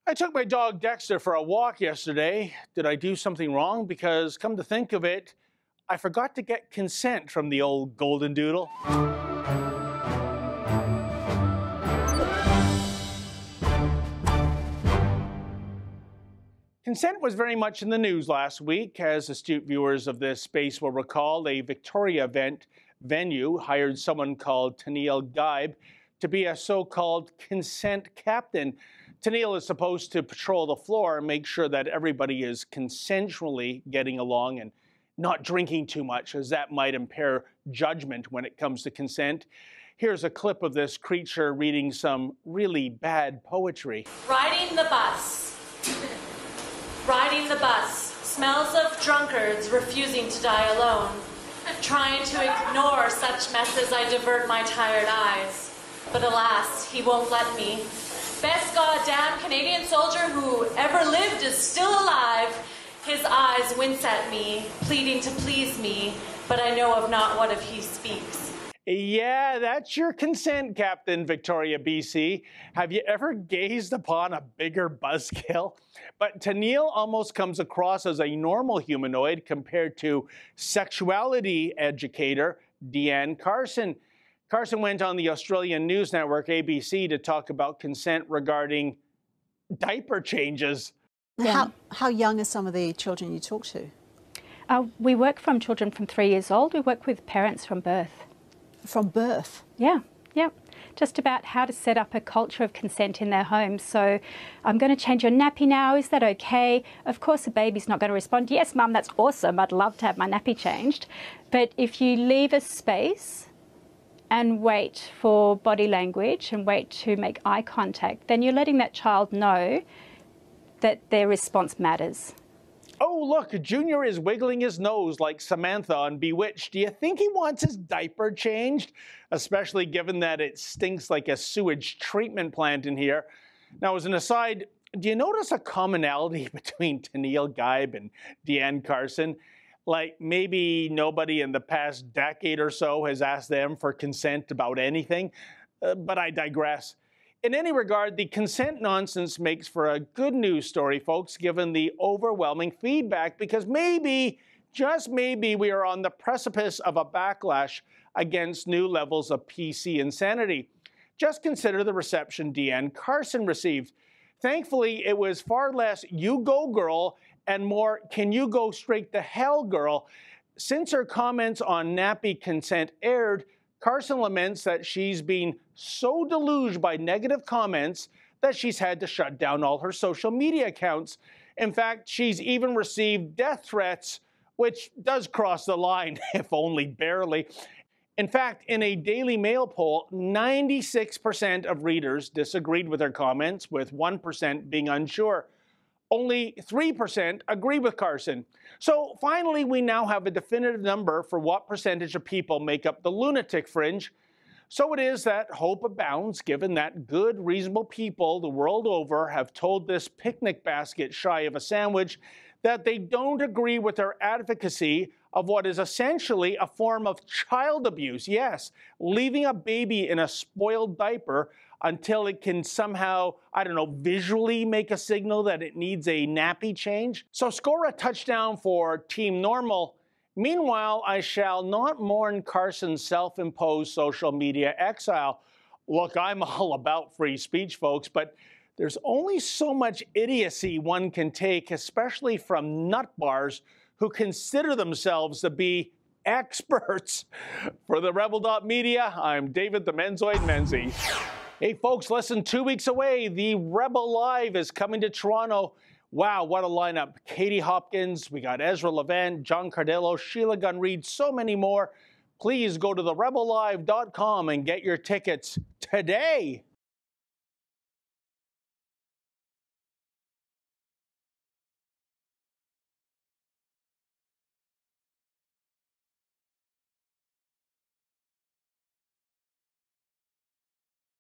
I took my dog Dexter for a walk yesterday. Did I do something wrong? Because come to think of it, I forgot to get consent from the old golden doodle. Consent was very much in the news last week. As astute viewers of this space will recall, a Victoria event venue hired someone called Tennille Geib to be a so-called consent captain. Tennille is supposed to patrol the floor and make sure that everybody is consensually getting along and not drinking too much, as that might impair judgment when it comes to consent. Here's a clip of this creature reading some really bad poetry. Riding the bus. Riding the bus. Smells of drunkards refusing to die alone. Trying to ignore such messes, I divert my tired eyes. But alas, he won't let me. Best goddamn Canadian soldier who ever lived is still alive. His eyes wince at me, pleading to please me, but I know of not what if he speaks. Yeah, that's your consent captain, Victoria, BC. Have you ever gazed upon a bigger buzzkill? But Tennille almost comes across as a normal humanoid compared to sexuality educator Deanne Carson. Carson went on the Australian news network ABC to talk about consent regarding diaper changes. Yeah. How young are some of the children you talk to? We work from children from 3 years old. We work with parents from birth. From birth? Yeah. Just about how to set up a culture of consent in their homes. So, I'm going to change your nappy now. Is that okay? Of course, a baby's not going to respond, yes, Mum, that's awesome. I'd love to have my nappy changed. But if you leave a space and wait for body language and wait to make eye contact, then you're letting that child know that their response matters. Oh, look, Junior is wiggling his nose like Samantha on Bewitched. Do you think he wants his diaper changed? Especially given that it stinks like a sewage treatment plant in here. Now, as an aside, do you notice a commonality between Tennille Geib and Deanne Carson? Like maybe nobody in the past decade or so has asked them for consent about anything, but I digress. In any regard, the consent nonsense makes for a good news story, folks, given the overwhelming feedback, because maybe, just maybe, we are on the precipice of a backlash against new levels of PC insanity. Just consider the reception Deanne Carson received. Thankfully, it was far less "you go girl" and more "can you go straight to hell girl." Since her comments on nappy consent aired, Carson laments that she's been so deluged by negative comments that she's had to shut down all her social media accounts. In fact, she's even received death threats, which does cross the line, if only barely. In fact, in a Daily Mail poll, 96% of readers disagreed with her comments, with 1% being unsure. Only 3% agree with Carson. So finally, we now have a definitive number for what percentage of people make up the lunatic fringe. So it is that hope abounds, given that good, reasonable people the world over have told this picnic basket shy of a sandwich that they don't agree with her advocacy of what is essentially a form of child abuse. Yes, leaving a baby in a spoiled diaper until it can somehow, I don't know, visually make a signal that it needs a nappy change. So score a touchdown for Team Normal. Meanwhile, I shall not mourn Carson's self-imposed social media exile. Look, I'm all about free speech, folks, but there's only so much idiocy one can take, especially from nut bars who consider themselves to be experts. For the Rebel.media, I'm David the Menzoid Menzies. Hey folks, less than 2 weeks away, the Rebel Live is coming to Toronto. Wow, what a lineup. Katie Hopkins, we got Ezra Levant, John Cardello, Sheila Gunn Reid, so many more. Please go to therebellive.com and get your tickets today.